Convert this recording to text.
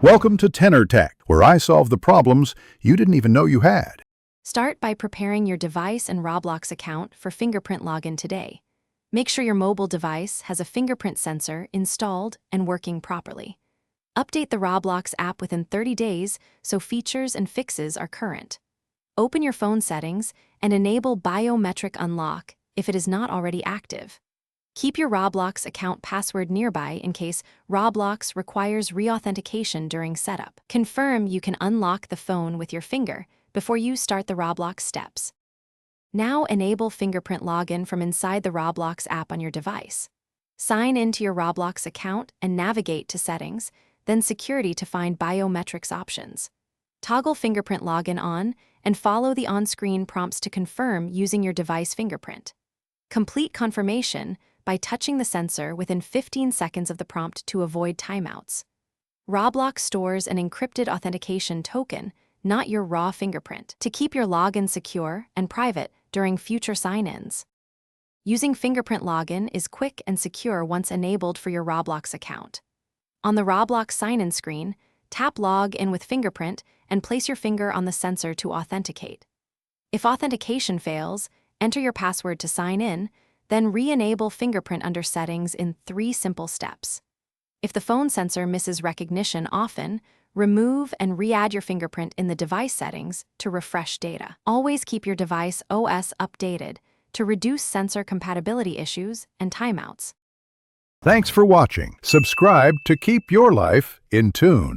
Welcome to Tenor Tech, where I solve the problems you didn't even know you had. Start by preparing your device and Roblox account for Fingerprint login today. Make sure your mobile device has a fingerprint sensor installed and working properly. Update the Roblox app within 30 days so features and fixes are current. Open your phone settings and enable biometric unlock if it is not already active. Keep your Roblox account password nearby in case Roblox requires re-authentication during setup. Confirm you can unlock the phone with your finger before you start the Roblox steps. Now enable fingerprint login from inside the Roblox app on your device. Sign into your Roblox account and navigate to Settings, then Security to find Biometrics options. Toggle fingerprint login on and follow the on-screen prompts to confirm using your device fingerprint. Complete confirmation by touching the sensor within 15 seconds of the prompt to avoid timeouts. Roblox stores an encrypted authentication token, not your raw fingerprint, to keep your login secure and private during future sign-ins. Using fingerprint login is quick and secure once enabled for your Roblox account. On the Roblox sign-in screen, tap Log in with fingerprint and place your finger on the sensor to authenticate. If authentication fails, enter your password to sign in, then re-enable fingerprint under Settings in 3 simple steps. If the phone sensor misses recognition often, remove and re-add your fingerprint in the device settings to refresh data. Always keep your device OS updated to reduce sensor compatibility issues and timeouts. Thanks for watching. Subscribe to keep your life in tune.